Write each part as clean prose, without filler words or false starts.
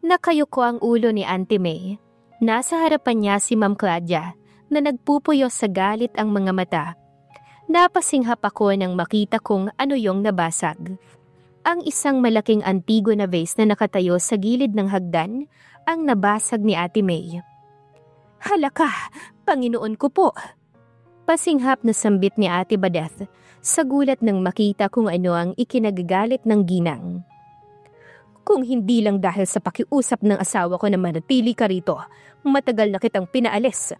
Nakayuko ang ulo ni Auntie May. Nasa harapan niya si Ma'am Claudia na nagpupuyo sa galit ang mga mata. Napasinghap ako nang makita kong ano yung nabasag. Ang isang malaking antigo na vase na nakatayo sa gilid ng hagdan ang nabasag ni Ate May. "Halaka, Panginoon ko po!" Pasinghap na sambit ni Ate Badeth sa gulat nang makita kung ano ang ikinagagalit ng ginang. "Kung hindi lang dahil sa pakiusap ng asawa ko na manatili ka rito, matagal na kitang pinaalis.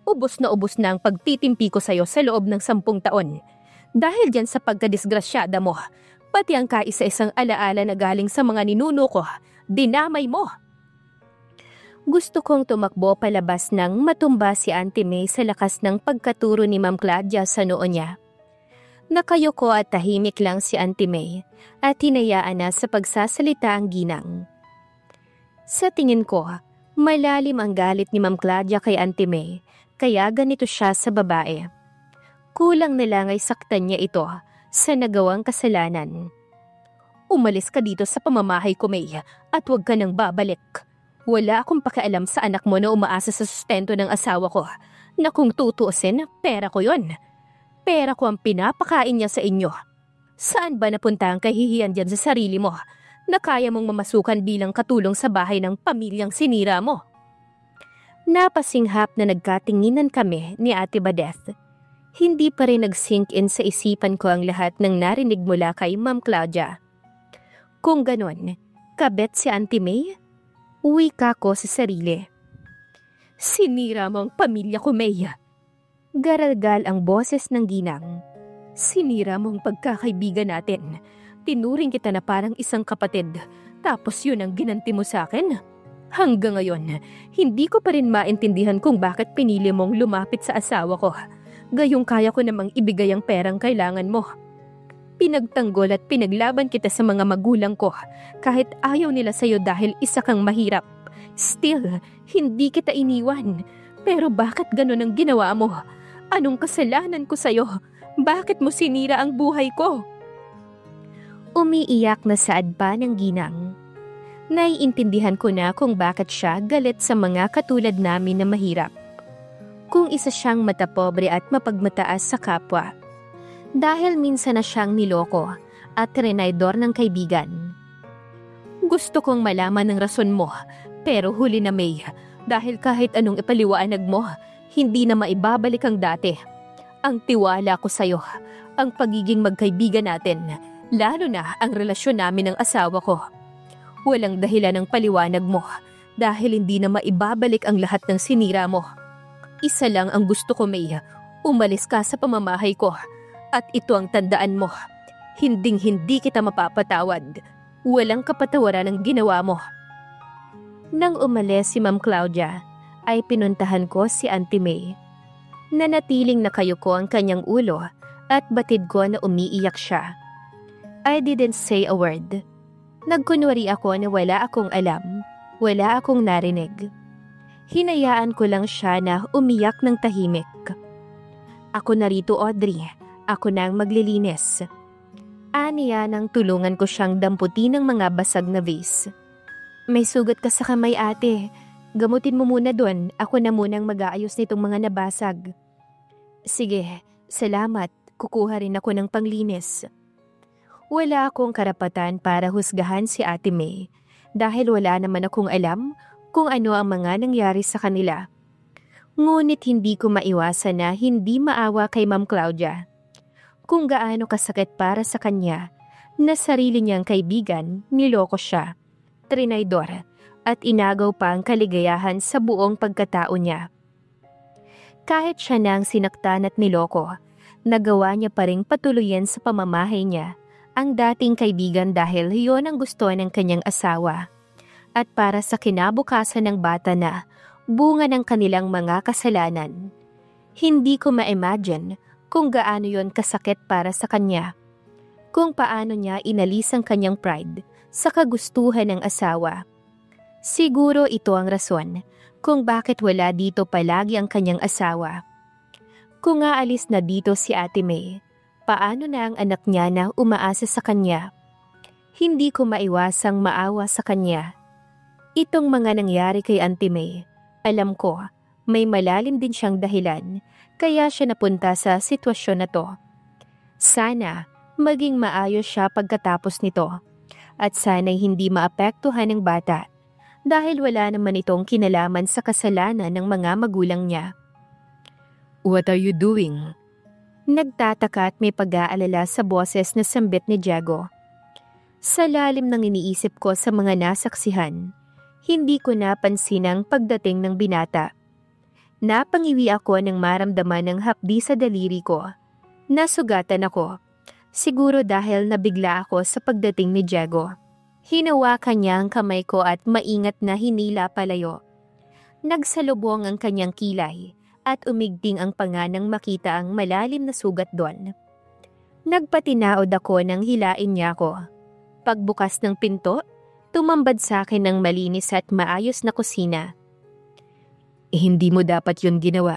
Ubos na ang pagtitimpi ko sa'yo sa loob ng 10 taon. Dahil dyan sa pagkadisgrasyada mo, pati ang kaisa-isang alaala na galing sa mga ninuno ko, dinamay mo." Gusto kong tumakbo palabas nang matumba si Auntie May sa lakas ng pagkaturo ni Ma'am Claudia sa noo niya. Nakayuko at tahimik lang si Auntie May at hinayaan na sa pagsasalita ang ginang. Sa tingin ko, malalim ang galit ni Ma'am Claudia kay Auntie May, kaya ganito siya sa babae. Kulang na lang ay saktan niya ito sa nagawang kasalanan. "Umalis ka dito sa pamamahay ko, May, at huwag ka nang babalik. Wala akong pakialam sa anak mo na umaasa sa sustento ng asawa ko, na kung tutuusin, pera ko yon. Pera ko ang pinapakain niya sa inyo. Saan ba napunta ang kahihiyan dyan sa sarili mo, na kaya mong mamasukan bilang katulong sa bahay ng pamilyang sinira mo?" Napasinghap na nagkatinginan kami ni Ate Badeth. Hindi pa rin nag-sink in sa isipan ko ang lahat ng narinig mula kay Ma'am Claudia. Kung ganon, kabet si Auntie May? Wika ko sa sarili. "Sinira mo ang pamilya ko, May." Garalgal ang boses ng ginang. "Sinira mo ang pagkakaibigan natin. Tinuring kita na parang isang kapatid, tapos yun ang ginanti mo sa akin. Hanggang ngayon, hindi ko pa rin maintindihan kung bakit pinili mong lumapit sa asawa ko. Gayong kaya ko namang ibigay ang perang kailangan mo. Pinagtanggol at pinaglaban kita sa mga magulang ko kahit ayaw nila sa'yo dahil isa kang mahirap. Still, hindi kita iniwan. Pero bakit ganun ang ginawa mo? Anong kasalanan ko sa'yo? Bakit mo sinira ang buhay ko?" Umiiyak na saad pa ng ginang. Naiintindihan ko na kung bakit siya galit sa mga katulad namin na mahirap. Kung isa siyang matapobre at mapagmataas sa kapwa. Dahil minsan na siyang niloko at trinaydor ng kaibigan. "Gusto kong malaman ng rason mo, pero huli na, May, dahil kahit anong ipaliwanag mo, hindi na maibabalik ang dati. Ang tiwala ko sa'yo, ang pagiging magkaibigan natin, lalo na ang relasyon namin ng asawa ko. Walang dahilan ng paliwanag mo dahil hindi na maibabalik ang lahat ng sinira mo. Isa lang ang gusto ko, May, umalis ka sa pamamahay ko. At ito ang tandaan mo, hinding-hindi kita mapapatawad. Walang kapatawaran ang ginawa mo." Nang umalis si Ma'am Claudia, ay pinuntahan ko si Auntie May. Nanatiling nakayuko ang kanyang ulo at batid ko na umiiyak siya. I didn't say a word. Nagkunwari ako na wala akong alam, wala akong narinig. Hinayaan ko lang siya na umiyak ng tahimik. "Ako narito, Audrey. Ako na ang maglilinis." Aniya nang tulungan ko siyang damputin ng mga basag na vase. "May sugat ka sa kamay, ate. Gamutin mo muna doon. Ako na munang mag-aayos nitong mga nabasag." "Sige, salamat. Kukuha rin ako ng panglinis." Wala akong karapatan para husgahan si Ate May dahil wala naman akong alam kung ano ang mga nangyari sa kanila. Ngunit hindi ko maiwasan na hindi maawa kay Ma'am Claudia. Kung gaano kasakit para sa kanya na sarili niyang kaibigan, niloko siya, trinaydor, at inagaw pa ang kaligayahan sa buong pagkatao niya. Kahit siya nang sinaktan at niloko, nagawa niya pa ring patuloyin sa pamamahay niya ang dating kaibigan dahil yon ang gusto ng kanyang asawa. At para sa kinabukasan ng bata na bunga ng kanilang mga kasalanan. Hindi ko ma-imagine kung gaano yon kasakit para sa kanya. Kung paano niya inalis ang kanyang pride sa kagustuhan ng asawa. Siguro ito ang rason kung bakit wala dito palagi ang kanyang asawa. Kung aalis na dito si Ate May, paano na ang anak niya na umaasa sa kanya? Hindi ko maiwasang maawa sa kanya. Itong mga nangyari kay Auntie May, alam ko, may malalim din siyang dahilan kaya siya napunta sa sitwasyon na to. Sana maging maayos siya pagkatapos nito at sana'y hindi maapektuhan ng bata dahil wala naman itong kinalaman sa kasalanan ng mga magulang niya. What are you doing? Nagtataka at may pag-aalala sa boses na sambit ni Diego. Sa lalim ng iniisip ko sa mga nasaksihan, hindi ko napansin ang pagdating ng binata. Napangiwi ako nang maramdaman ng hapdi sa daliri ko. Nasugatan ako, siguro dahil nabigla ako sa pagdating ni Diego. Hinawakan niya ang kamay ko at maingat na hinila palayo. Nagsalubong ang kanyang kilay at umigting ang panga nang makita ang malalim na sugat doon. Nagpatinaod ako nang hilain niya ako. Pagbukas ng pinto, tumambad sa akin ng malinis at maayos na kusina. Hindi mo dapat yun ginawa.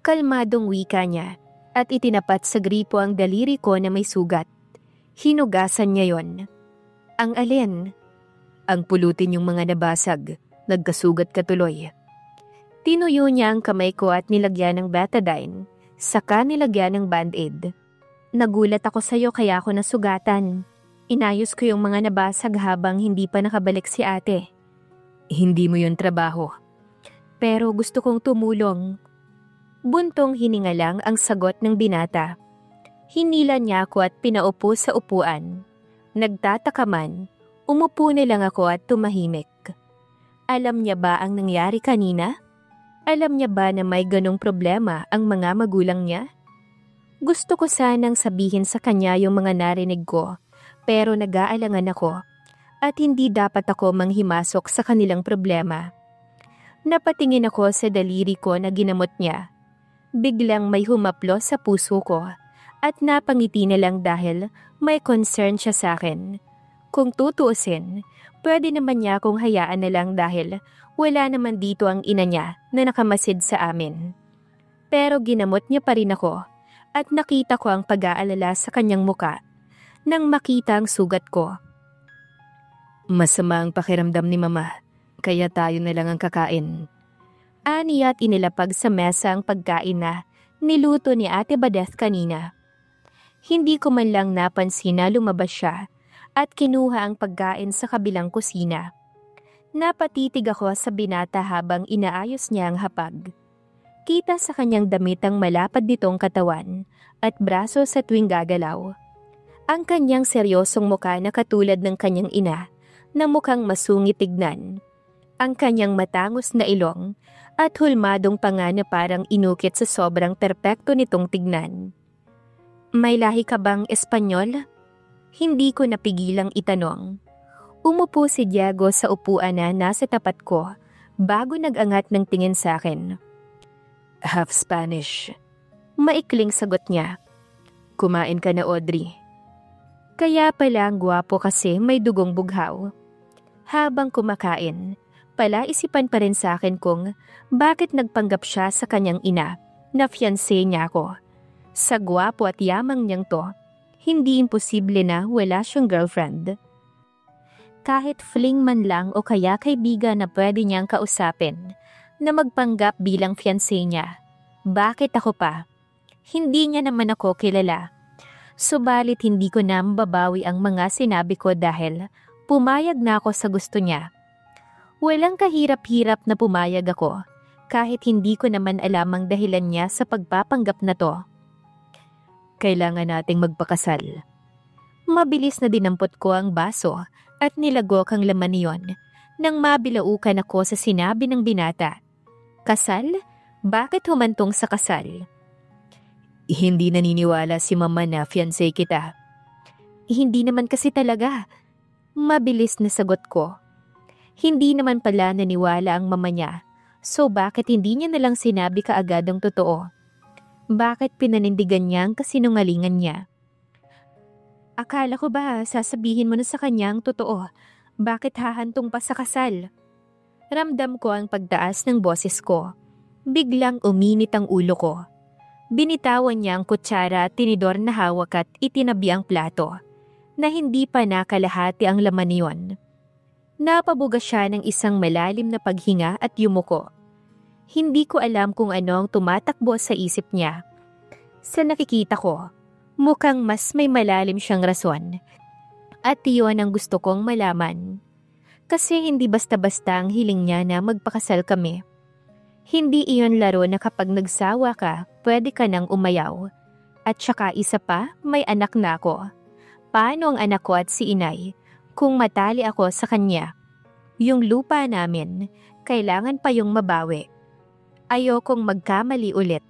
Kalmadong wika niya at itinapat sa gripo ang daliri ko na may sugat. Hinugasan niya yon. Ang alin? Ang pulutin yung mga nabasag. Nagkasugat ka tuloy. Tinuyo niya ang kamay ko at nilagyan ng betadine, saka nilagyan ng band-aid. Nagulat ako sa'yo kaya ako nasugatan. Inayos ko yung mga nabasag habang hindi pa nakabalik si ate. Hindi mo yun trabaho. Pero gusto kong tumulong. Buntong hininga lang ang sagot ng binata. Hinila niya ako at pinaupo sa upuan. Nagtataka man, umupo na lang ako at tumahimik. Alam niya ba ang nangyari kanina? Alam niya ba na may ganong problema ang mga magulang niya? Gusto ko sanang sabihin sa kanya yung mga narinig ko, pero nag-aalangan ako at hindi dapat ako manghimasok sa kanilang problema. Napatingin ako sa daliri ko na ginamot niya. Biglang may humaplo sa puso ko at napangiti na lang dahil may concern siya sa akin. Kung tutuusin, pwede naman niya akong hayaan na lang dahil wala naman dito ang ina niya na nakamasid sa amin. Pero ginamot niya pa rin ako at nakita ko ang pag-aalala sa kanyang muka nang makita ang sugat ko. Masama ang pakiramdam ni Mama, kaya tayo na lang ang kakain. Ani at inilapag sa mesa ang pagkain na niluto ni Ate Badeth kanina. Hindi ko man lang napansin na lumabas siya at kinuha ang pagkain sa kabilang kusina. Napatitig ako sa binata habang inaayos niya ang hapag. Kita sa kanyang damit ang malapad nitong katawan at braso sa tuwing gagalaw. Ang kanyang seryosong muka na katulad ng kanyang ina na mukhang masungit tignan. Ang kanyang matangos na ilong at hulmadong panga na parang inukit sa sobrang perpekto nitong tignan. May lahi ka bang Espanyol? Hindi ko napigilang itanong. Umupo si Diego sa upuan na nasa tapat ko bago nag-angat ng tingin sa akin. Half Spanish. Maikling sagot niya. Kumain ka na, Audrey. Kaya pala ang gwapo kasi may dugong bughaw. Habang kumakain, palaisipan pa rin sa akin kung bakit nagpanggap siya sa kanyang ina na fiancé niya ako. Sa gwapo at yamang niyang to, hindi imposible na wala siyang girlfriend. Kahit fling man lang o kaya kaibigan na pwede niyang kausapin na magpanggap bilang fiancé niya. Bakit ako pa? Hindi niya naman ako kilala. Subalit hindi ko na mababawi ang mga sinabi ko dahil pumayag na ako sa gusto niya. Walang kahirap-hirap na pumayag ako kahit hindi ko naman alam ang dahilan niya sa pagpapanggap na to. Kailangan nating magpakasal. Mabilis na dinampot ko ang baso at nilagok ang laman niyon nang mabilaukan ako sa sinabi ng binata. Kasal? Bakit humantong sa kasal? Hindi naniniwala si Mama na fiancé kita. Hindi naman kasi talaga. Mabilis na sagot ko. Hindi naman pala naniwala ang mama niya. So bakit hindi niya nalang sinabi kaagad ang totoo? Bakit pinanindigan niya ang kasinungalingan niya? Akala ko ba sasabihin mo na sa kanya ang totoo? Bakit hahantong pa sa kasal? Ramdam ko ang pagtaas ng boses ko. Biglang uminit ang ulo ko. Binitawan niya ang kutsara at tinidor na hawak at itinabi ang plato, na hindi pa nakalahati ang laman niyon. Napabuga siya ng isang malalim na paghinga at yumuko. Hindi ko alam kung ano ang tumatakbo sa isip niya. Sa nakikita ko, mukhang mas may malalim siyang rason. At iyon ang gusto kong malaman. Kasi hindi basta-basta ang hiling niya na magpakasal kami. Hindi iyon laro na kapag nagsawa ka, pwede ka nang umayaw. At saka isa pa, may anak na ako. Paano ang anak ko at si inay kung matali ako sa kanya? Yung lupa namin, kailangan pa yung mabawi. Ayokong magkamali ulit.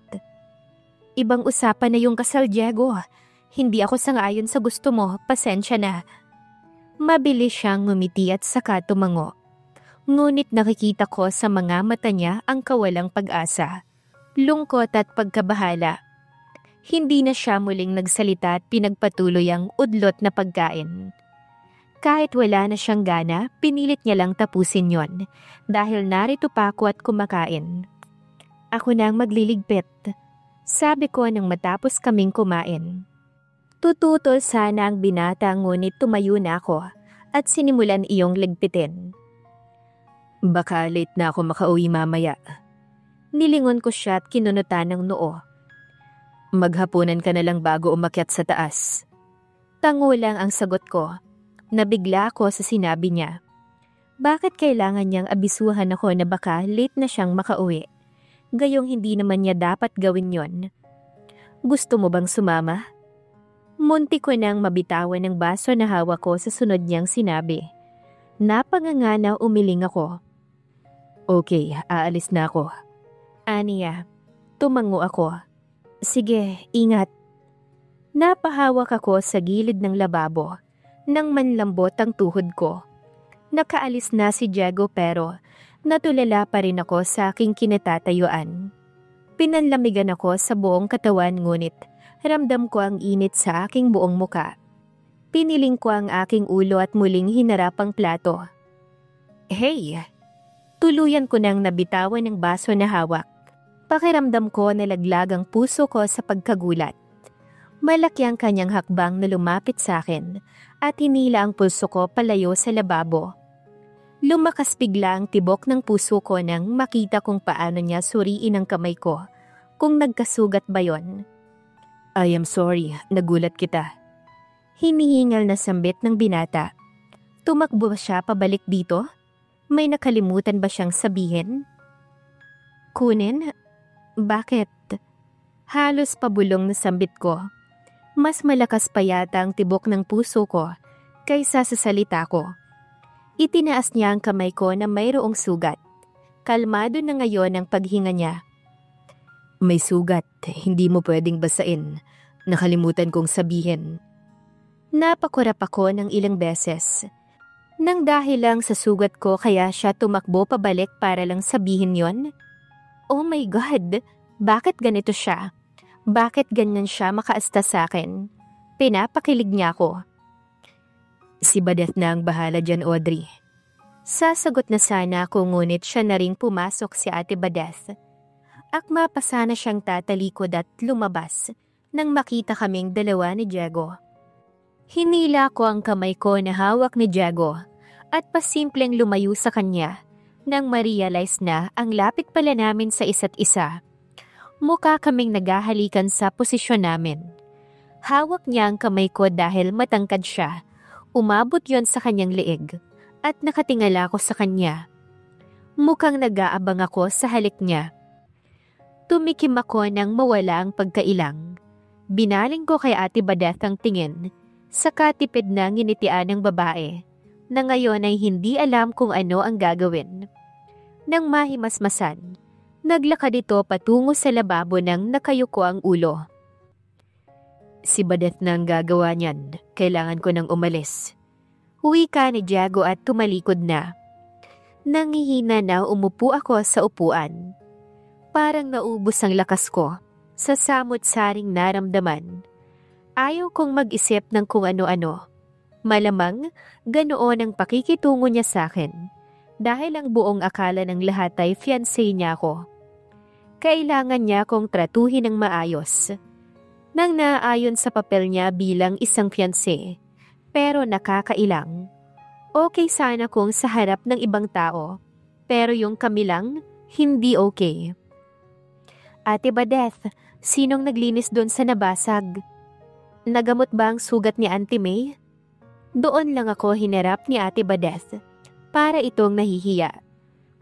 Ibang usapan na yung kasal, Diego. Hindi ako sang-ayon sa gusto mo, pasensya na. Mabilis siyang ngumiti at saka tumango. Ngunit nakikita ko sa mga mata niya ang kawalang pag-asa, lungkot at pagkabahala. Hindi na siya muling nagsalita at pinagpatuloy ang udlot na pagkain. Kahit wala na siyang gana, pinilit niya lang tapusin yon dahil narito pa ako at kumakain. Ako na ang magliligpit, sabi ko nang matapos kaming kumain. Tututol sana ang binata ngunit tumayo na ako at sinimulan iyong ligpitin. Baka late na ako makauwi mamaya. Nilingon ko siya at kinunutan ng noo. Maghapunan ka na lang bago umakyat sa taas. Tango lang ang sagot ko. Nabigla ako sa sinabi niya. Bakit kailangan niyang abisuhan ako na baka late na siyang makauwi? Gayong hindi naman niya dapat gawin yon. Gusto mo bang sumama? Munti ko nang mabitawan ng baso na hawak ko sa sunod niyang sinabi. Napanganga na umiling ako. Okay, aalis na ako. Aniya, tumango ako. Sige, ingat. Napahawak ako sa gilid ng lababo nang manlambot ang tuhod ko. Nakaalis na si Diego pero natulala pa rin ako sa aking kinatatayuan. Pinanlamigan ako sa buong katawan ngunit ramdam ko ang init sa aking buong muka. Piniling ko ang aking ulo at muling hinarap ang plato. Hey! Tuluyan ko nang nabitawan ng baso na hawak. Pakiramdam ko na laglag ang puso ko sa pagkagulat. Malaki ang kanyang hakbang na lumapit sa akin at hinila ang pulso ko palayo sa lababo. Lumakas bigla ang tibok ng puso ko nang makita kung paano niya suriin ang kamay ko. Kung nagkasugat ba yon? I am sorry, nagulat kita. Hinihingal na sambit ng binata. Tumakbo siya pabalik dito? May nakalimutan ba siyang sabihin? Kunin? Bakit? Halos pabulong na sambit ko. Mas malakas pa yata ang tibok ng puso ko kaysa sa salita ko. Itinaas niya ang kamay ko na mayroong sugat. Kalmado na ngayon ang paghinga niya. May sugat, hindi mo pwedeng basain. Nakalimutan kong sabihin. Napakurap ako ng ilang beses. Nang dahil lang sa sugat ko kaya siya tumakbo pabalik para lang sabihin yon? Oh my God! Bakit ganito siya? Bakit ganyan siya makaasta sa akin? Pinapakilig niya ako. Si Badeth na ang bahala dyan, Audrey. Sasagot na sana ako ngunit siya na ring pumasok si Ate Badeth. Akma pa sana siyang tatalikod at lumabas nang makita kaming dalawa ni Diego. Hinila ko ang kamay ko na hawak ni Diego at pasimpleng lumayo sa kanya nang ma-realize na ang lapit pala namin sa isa't isa. Mukha kaming naghahalikan sa posisyon namin. Hawak niya ang kamay ko dahil matangkad siya. Umabot yon sa kanyang leeg at nakatingala ko sa kanya. Mukhang nag-aabang ako sa halik niya. Tumikim ako nang mawala ang pagkailang. Binaling ko kay Ate Badeth ang tingin sa katipid na nginitian ng babae na ngayon ay hindi alam kung ano ang gagawin. Nang mahimasmasan, naglakad ito patungo sa lababo nang nakayuko ang ulo. Si Badeth na ang gagawa niyan. Kailangan ko nang umalis. Wika ni Diego at tumalikod na. Nangihina na umupo ako sa upuan. Parang naubos ang lakas ko sa samot-saring naramdaman. Ayaw kong mag-isip ng kung ano-ano. Malamang ganoon ang pakikitungo niya sa akin dahil ang buong akala ng lahat ay fiancé niya ako. Kailangan niya akong tratuhin ng maayos. Nang naayon sa papel niya bilang isang fiancé, pero nakakailang. Okay sana kung sa harap ng ibang tao, pero yung kami lang, hindi okay. Ate Badeth, sinong naglinis doon sa nabasag? Nagamot ba ang sugat ni Auntie May? Doon lang ako hinarap ni Ate Badeth para itong nahihiya.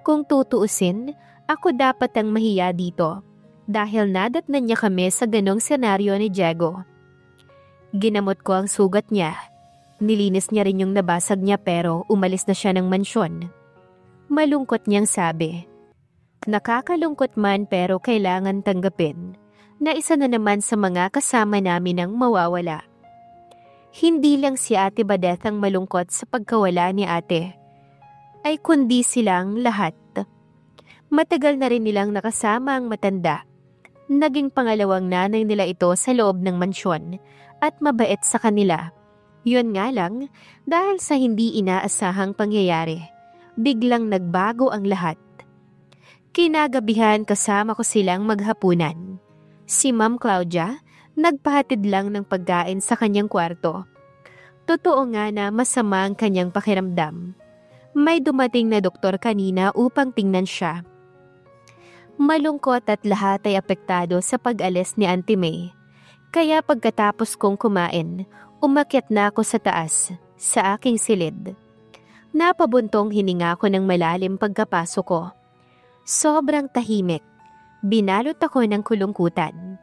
Kung tutuusin, ako dapat ang mahiya dito dahil nadatnan niya kami sa ganong senaryo ni Diego. Ginamot ko ang sugat niya. Nilinis niya rin yung nabasag niya pero umalis na siya ng mansyon. Malungkot niyang sabi. Nakakalungkot man pero kailangan tanggapin na isa na naman sa mga kasama namin ang mawawala. Hindi lang si Ate Badeth ang malungkot sa pagkawala ni ate, ay kundi silang lahat. Matagal na rin nilang nakasama ang matanda. Naging pangalawang nanay nila ito sa loob ng mansyon at mabait sa kanila. Yun nga lang, dahil sa hindi inaasahang pangyayari, biglang nagbago ang lahat. Kinagabihan kasama ko silang maghapunan. Si Ma'am Claudia, nagpahatid lang ng pagkain sa kanyang kwarto. Totoo nga na masama ang kanyang pakiramdam. May dumating na doktor kanina upang tingnan siya. Malungkot at lahat ay apektado sa pag-alis ni Auntie May. Kaya pagkatapos kong kumain, umakyat na ako sa taas, sa aking silid. Napabuntong hininga ko ng malalim pagkapasok ko. Sobrang tahimik. Binalot ako ng kulungkutan.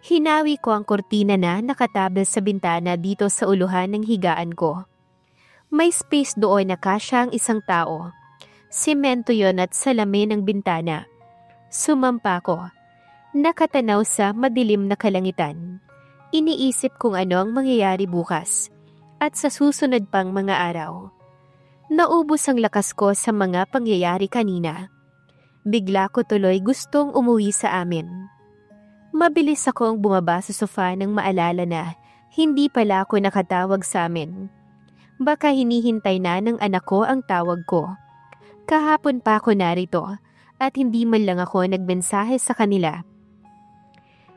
Hinawi ko ang kurtina na nakatabel sa bintana dito sa uluhan ng higaan ko. May space doon na kasya ang isang tao. Semento yon at salamin ng bintana. Sumampa ko. Nakatanaw sa madilim na kalangitan. Iniisip kung ano ang mangyayari bukas at sa susunod pang mga araw. Naubos ang lakas ko sa mga pangyayari kanina. Bigla ko tuloy gustong umuwi sa amin. Mabilis akong bumaba sa sofa nang maalala na hindi pala ako nakatawag sa amin. Baka hinihintay na ng anak ko ang tawag ko. Kahapon pa ako narito at hindi man lang ako nagmensahe sa kanila.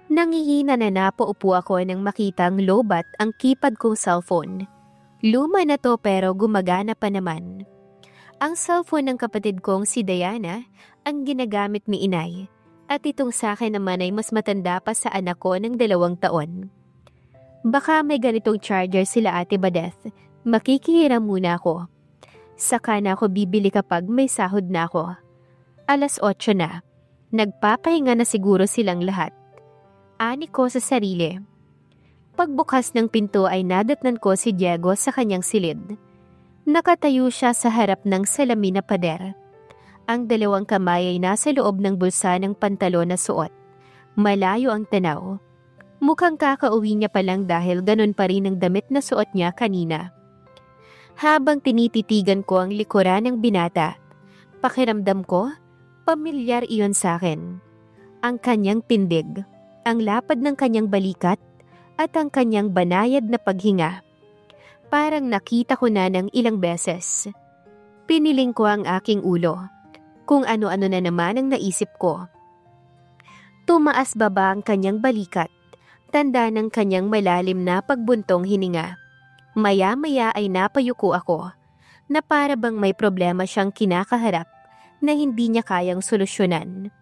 Nangihina na napaupo ako nang makitang lobat ang keypad kong cellphone. Luma na to pero gumagana pa naman. Ang cellphone ng kapatid kong si Diana ang ginagamit ni inay at itong sa akin naman ay mas matanda pa sa anak ko ng 2 taon. Baka may ganitong charger sila Ate Badeth, makikihiram muna ako. Saka na ako bibili kapag may sahod na ako. 8:00 na. Nagpapahinga na siguro silang lahat. Ani ko sa sarili. Pagbukas ng pinto ay nadatnan ko si Diego sa kanyang silid. Nakatayo siya sa harap ng salamin na pader. Ang 2 kamay ay nasa loob ng bulsa ng pantalon na suot. Malayo ang tanaw. Mukhang kakauwi niya pa lang dahil ganun pa rin ang damit na suot niya kanina. Habang tinititigan ko ang likuran ng binata, pakiramdam ko, pamilyar iyon sa akin. Ang kanyang tindig, ang lapad ng kanyang balikat, at ang kanyang banayad na paghinga. Parang nakita ko na ng ilang beses. Piniling ko ang aking ulo. Kung ano-ano na naman ang naisip ko. Tumaas baba ang kanyang balikat. Tanda ng kanyang malalim na pagbuntong hininga. Maya-maya ay napayuko ako na para bang may problema siyang kinakaharap na hindi niya kayang solusyonan.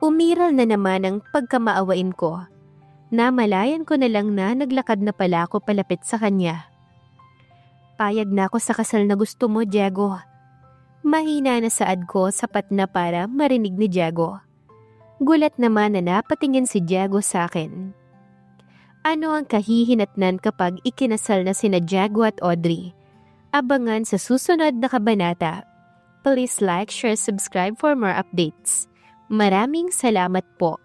Umiral na naman ang pagkamaawain ko. Namalayan ko na lang na naglakad na pala ako palapit sa kanya. Payag na ako sa kasal na gusto mo, Diego. Mahina na saad ko sapat na para marinig ni Diego. Gulat naman na napatingin si Diego sa akin. Ano ang kahihinatnan kapag ikinasal na sina Diego at Audrey? Abangan sa susunod na kabanata. Please like, share, subscribe for more updates. Maraming salamat po.